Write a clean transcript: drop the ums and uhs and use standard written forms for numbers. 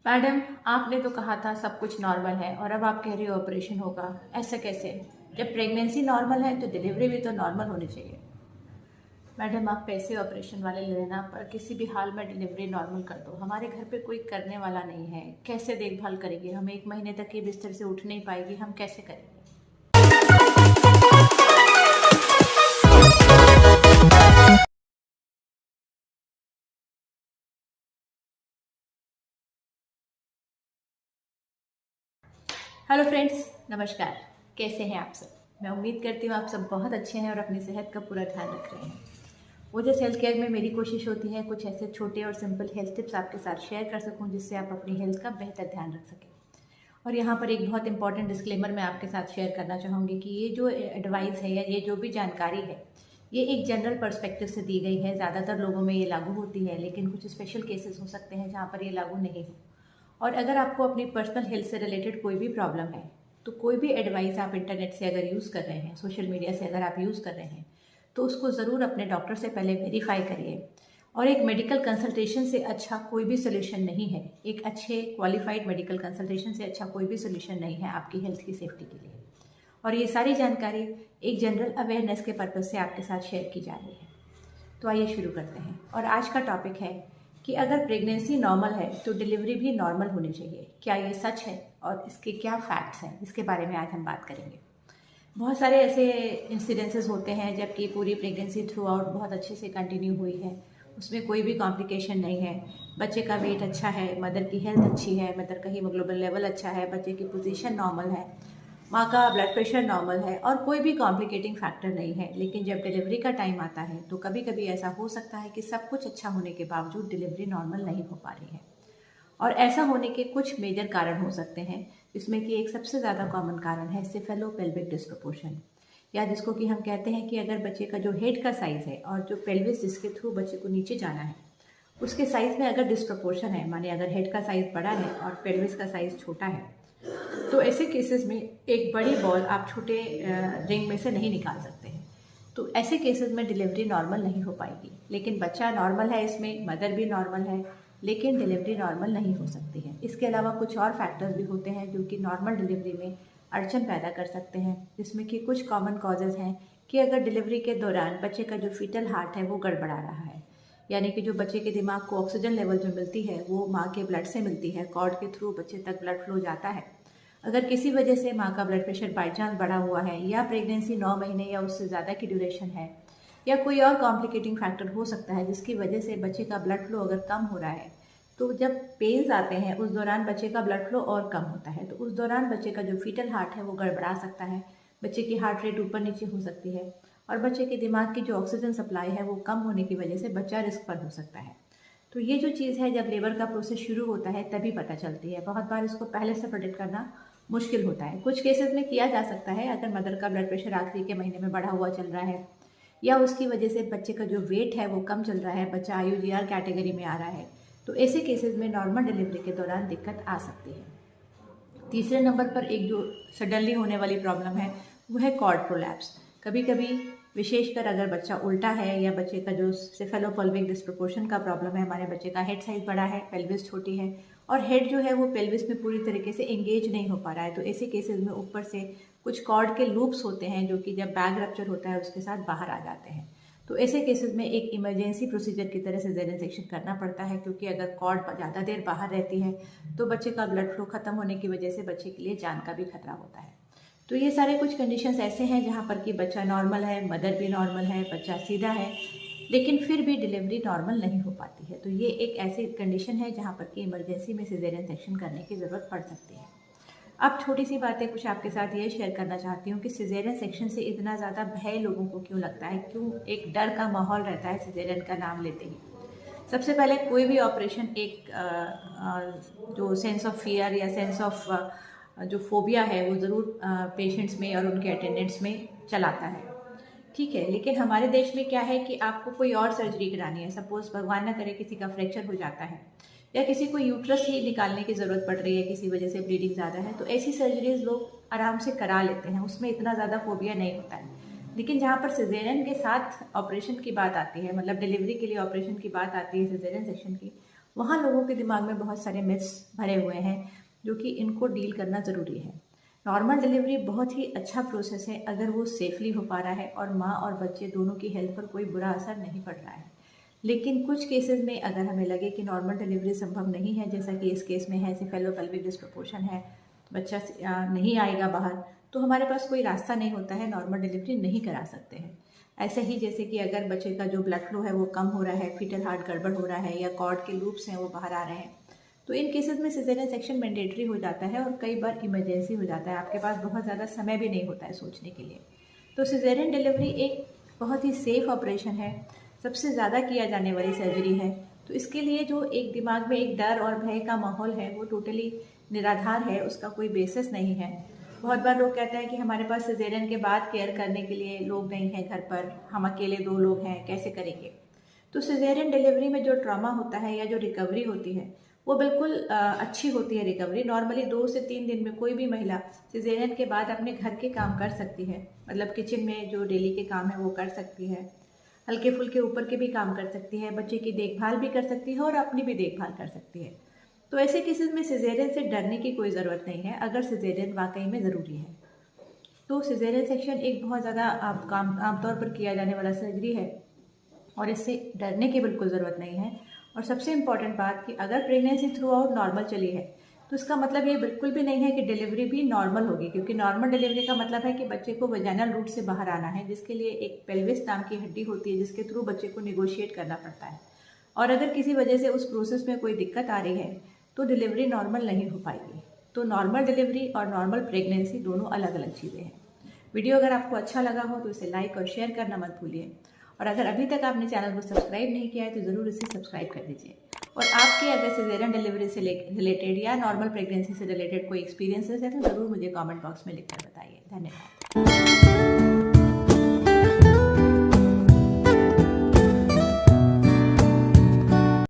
Madam, आपने तो कहा था सब कुछ नॉर्मल है और अब आप कह रही हो ऑपरेशन होगा। ऐसा कैसे? जब प्रेगनेंसी नॉर्मल है तो डिलीवरी भी तो नॉर्मल होनी चाहिए। मैडम, आप पैसे ऑपरेशन वाले ले लेना, पर किसी भी हाल में डिलीवरी नॉर्मल कर दो। हमारे घर पे कोई करने वाला नहीं है, कैसे देखभाल करेंगे? हम 1 महीने तक ये बिस्तर से उठ नहीं पाएगी, हम कैसे करेंगे? हेलो फ्रेंड्स, नमस्कार। कैसे हैं आप सब? मैं उम्मीद करती हूँ आप सब बहुत अच्छे हैं और अपनी सेहत का पूरा ध्यान रख रहे हैं। ओजस हेल्थ केयर में मेरी कोशिश होती है कुछ ऐसे छोटे और सिंपल हेल्थ टिप्स आपके साथ शेयर कर सकूं, जिससे आप अपनी हेल्थ का बेहतर ध्यान रख सकें। और यहाँ पर एक बहुत इंपॉर्टेंट डिस्क्लेमर मैं आपके साथ शेयर करना चाहूँगी कि ये जो एडवाइस है या ये जो भी जानकारी है, ये एक जनरल पर्सपेक्टिव से दी गई है। ज़्यादातर लोगों में ये लागू होती है, लेकिन कुछ स्पेशल केसेस हो सकते हैं जहाँ पर ये लागू नहीं हो। और अगर आपको अपनी पर्सनल हेल्थ से रिलेटेड कोई भी प्रॉब्लम है, तो कोई भी एडवाइस आप इंटरनेट से अगर यूज़ कर रहे हैं, सोशल मीडिया से अगर आप यूज़ कर रहे हैं, तो उसको ज़रूर अपने डॉक्टर से पहले वेरीफाई करिए। और एक मेडिकल कंसल्टेशन से अच्छा कोई भी सोल्यूशन नहीं है। एक अच्छे क्वालिफाइड मेडिकल कंसल्टेशन से अच्छा कोई भी सोल्यूशन नहीं है आपकी हेल्थ की सेफ्टी के लिए। और ये सारी जानकारी एक जनरल अवेयरनेस के पर्पज़ से आपके साथ शेयर की जा रही है। तो आइए शुरू करते हैं। और आज का टॉपिक है कि अगर प्रेगनेंसी नॉर्मल है तो डिलीवरी भी नॉर्मल होनी चाहिए। क्या ये सच है और इसके क्या फैक्ट्स हैं, इसके बारे में आज हम बात करेंगे। बहुत सारे ऐसे इंसिडेंसेस होते हैं जबकि पूरी प्रेगनेंसी थ्रू आउट बहुत अच्छे से कंटिन्यू हुई है, उसमें कोई भी कॉम्प्लिकेशन नहीं है, बच्चे का वेट अच्छा है, मदर की हेल्थ अच्छी है, मदर का हीमोग्लोबिन लेवल अच्छा है, बच्चे की पोजीशन नॉर्मल है, माँ का ब्लड प्रेशर नॉर्मल है और कोई भी कॉम्प्लिकेटिंग फैक्टर नहीं है। लेकिन जब डिलीवरी का टाइम आता है तो कभी कभी ऐसा हो सकता है कि सब कुछ अच्छा होने के बावजूद डिलीवरी नॉर्मल नहीं हो पा रही है। और ऐसा होने के कुछ मेजर कारण हो सकते हैं, जिसमें कि एक सबसे ज़्यादा कॉमन कारण है सेफेलोपेल्विक डिस्प्रोपोर्शन, या जिसको कि हम कहते हैं कि अगर बच्चे का जो हेड का साइज़ है और जो पेल्विस जिसके थ्रू बच्चे को नीचे जाना है, उसके साइज़ में अगर डिस्प्रोपोर्शन है, माने अगर हेड का साइज़ बड़ा है और पेल्विस का साइज़ छोटा है, तो ऐसे केसेस में एक बड़ी बॉल आप छोटे रिंग में से नहीं निकाल सकते हैं। तो ऐसे केसेस में डिलीवरी नॉर्मल नहीं हो पाएगी। लेकिन बच्चा नॉर्मल है, इसमें मदर भी नॉर्मल है, लेकिन डिलीवरी नॉर्मल नहीं हो सकती है। इसके अलावा कुछ और फैक्टर्स भी होते हैं जो कि नॉर्मल डिलीवरी में अड़चन पैदा कर सकते हैं, जिसमें कि कुछ कॉमन कॉजेज़ हैं कि अगर डिलीवरी के दौरान बच्चे का जो फीटल हार्ट है वो गड़बड़ा रहा है, यानी कि जो बच्चे के दिमाग को ऑक्सीजन लेवल जो मिलती है वो माँ के ब्लड से मिलती है, कॉर्ड के थ्रू बच्चे तक ब्लड फ्लो जाता है। अगर किसी वजह से माँ का ब्लड प्रेशर बाई चांस बढ़ा हुआ है, या प्रेगनेंसी 9 महीने या उससे ज़्यादा की ड्यूरेशन है, या कोई और कॉम्प्लिकेटिंग फैक्टर हो सकता है जिसकी वजह से बच्चे का ब्लड फ्लो अगर कम हो रहा है, तो जब पेन्स आते हैं उस दौरान बच्चे का ब्लड फ्लो और कम होता है, तो उस दौरान बच्चे का जो फीटल हार्ट है वो गड़बड़ा सकता है, बच्चे की हार्ट रेट ऊपर नीचे हो सकती है, और बच्चे के दिमाग की जो ऑक्सीजन सप्लाई है वो कम होने की वजह से बच्चा रिस्क पर हो सकता है। तो ये जो चीज़ है जब लेबर का प्रोसेस शुरू होता है तभी पता चलती है। बहुत बार इसको पहले से प्रेडिक्ट करना मुश्किल होता है। कुछ केसेस में किया जा सकता है, अगर मदर का ब्लड प्रेशर आखिरी के महीने में बढ़ा हुआ चल रहा है, या उसकी वजह से बच्चे का जो वेट है वो कम चल रहा है, बच्चा IUGR कैटेगरी में आ रहा है, तो ऐसे केसेस में नॉर्मल डिलीवरी के दौरान दिक्कत आ सकती है। तीसरे नंबर पर एक जो सडनली होने वाली प्रॉब्लम है वो है कॉर्ड प्रोलैप्स। कभी कभी विशेषकर अगर बच्चा उल्टा है या बच्चे का जो सेफेलोपेल्विक डिस्प्रोपोर्शन का प्रॉब्लम है, हमारे बच्चे का हेड साइज बड़ा है, पेल्विस छोटी है और हेड जो है वो पेल्विस में पूरी तरीके से एंगेज नहीं हो पा रहा है, तो ऐसे केसेस में ऊपर से कुछ कॉर्ड के लूप्स होते हैं जो कि जब बैग रप्चर होता है उसके साथ बाहर आ जाते हैं। तो ऐसे केसेस में एक इमरजेंसी प्रोसीजर की तरह सिजेरियन सेक्शन करना पड़ता है, क्योंकि अगर कॉर्ड ज़्यादा देर बाहर रहती है तो बच्चे का ब्लड फ्लो खत्म होने की वजह से बच्चे के लिए जान का भी खतरा होता है। तो ये सारे कुछ कंडीशंस ऐसे हैं जहाँ पर कि बच्चा नॉर्मल है, मदर भी नॉर्मल है, बच्चा सीधा है, लेकिन फिर भी डिलीवरी नॉर्मल नहीं हो पाती है। तो ये एक ऐसी कंडीशन है जहाँ पर कि इमरजेंसी में सिजेरियन सेक्शन करने की ज़रूरत पड़ सकती है। अब छोटी सी बातें कुछ आपके साथ ये शेयर करना चाहती हूँ कि सिजेरियन सेक्शन से इतना ज़्यादा भय लोगों को क्यों लगता है, क्यों एक डर का माहौल रहता है सिजेरियन का नाम लेते ही। सबसे पहले कोई भी ऑपरेशन एक जो सेंस ऑफ फियर या सेंस ऑफ जो फोबिया है वो ज़रूर पेशेंट्स में और उनके अटेंडेंट्स में चलाता है, ठीक है। लेकिन हमारे देश में क्या है कि आपको कोई और सर्जरी करानी है, सपोज भगवान ना करे किसी का फ्रैक्चर हो जाता है या किसी को यूट्रस ही निकालने की ज़रूरत पड़ रही है, किसी वजह से ब्लीडिंग ज़्यादा है, तो ऐसी सर्जरीज लोग आराम से करा लेते हैं, उसमें इतना ज़्यादा फोबिया नहीं होता है। लेकिन जहाँ पर सिजेरियन के साथ ऑपरेशन की बात आती है, मतलब डिलीवरी के लिए ऑपरेशन की बात आती है सिजेरियन सेक्शन की, वहाँ लोगों के दिमाग में बहुत सारे मिथ्स भरे हुए हैं जो कि इनको डील करना ज़रूरी है। नॉर्मल डिलीवरी बहुत ही अच्छा प्रोसेस है अगर वो सेफली हो पा रहा है और माँ और बच्चे दोनों की हेल्थ पर कोई बुरा असर नहीं पड़ रहा है। लेकिन कुछ केसेस में अगर हमें लगे कि नॉर्मल डिलीवरी संभव नहीं है, जैसा कि इस केस में है, सेफेलोपेल्विक डिस्प्रोपोर्शन है, बच्चा नहीं आएगा बाहर, तो हमारे पास कोई रास्ता नहीं होता है, नॉर्मल डिलीवरी नहीं करा सकते हैं। ऐसे ही जैसे कि अगर बच्चे का जो ब्लड फ्लो है वो कम हो रहा है, फीटल हार्ट गड़बड़ हो रहा है या कॉर्ड के लूप्स हैं वो बाहर आ रहे हैं, तो इन केसेस में सिजेरियन सेक्शन मैंडेटरी हो जाता है और कई बार इमरजेंसी हो जाता है। आपके पास बहुत ज़्यादा समय भी नहीं होता है सोचने के लिए। तो सिजेरियन डिलीवरी एक बहुत ही सेफ ऑपरेशन है, सबसे ज़्यादा किया जाने वाली सर्जरी है। तो इसके लिए जो एक दिमाग में एक डर और भय का माहौल है वो टोटली निराधार है, उसका कोई बेसिस नहीं है। बहुत बार लोग कहते हैं कि हमारे पास सिजेरियन के बाद केयर करने के लिए लोग नहीं हैं घर पर, हम अकेले 2 लोग हैं, कैसे करेंगे। तो सिजेरियन डिलीवरी में जो ट्रॉमा होता है या जो रिकवरी होती है वो बिल्कुल अच्छी होती है। रिकवरी नॉर्मली 2 से 3 दिन में कोई भी महिला सिजेरियन के बाद अपने घर के काम कर सकती है, मतलब किचन में जो डेली के काम है वो कर सकती है, हल्के फुल्के ऊपर के भी काम कर सकती है, बच्चे की देखभाल भी कर सकती है और अपनी भी देखभाल कर सकती है। तो ऐसे केसेस में सिजेरियन से डरने की कोई ज़रूरत नहीं है अगर सिजेरियन वाकई में ज़रूरी है। तो सिजेरियन सेक्शन एक बहुत ज़्यादा आमतौर पर किया जाने वाला सर्जरी है और इससे डरने की बिल्कुल ज़रूरत नहीं है। और सबसे इम्पॉर्टेंट बात कि अगर प्रेगनेंसी थ्रू आउट नॉर्मल चली है तो इसका मतलब ये बिल्कुल भी नहीं है कि डिलीवरी भी नॉर्मल होगी, क्योंकि नॉर्मल डिलीवरी का मतलब है कि बच्चे को वजाइनल रूट से बाहर आना है, जिसके लिए एक पेल्विस नाम की हड्डी होती है जिसके थ्रू बच्चे को निगोशिएट करना पड़ता है। और अगर किसी वजह से उस प्रोसेस में कोई दिक्कत आ रही है तो डिलीवरी नॉर्मल नहीं हो पाएगी। तो नॉर्मल डिलीवरी और नॉर्मल प्रेगनेंसी दोनों अलग अलग चीज़ें हैं। वीडियो अगर आपको अच्छा लगा हो तो इसे लाइक और शेयर करना मत भूलिए, और अगर अभी तक आपने चैनल को सब्सक्राइब नहीं किया है तो ज़रूर इसे सब्सक्राइब कर दीजिए। और आपके अगर सिजेरियन डिलीवरी से रिलेटेड या नॉर्मल प्रेगनेंसी से रिलेटेड कोई एक्सपीरियंसेस है तो ज़रूर मुझे कमेंट बॉक्स में लिखकर बताइए। धन्यवाद।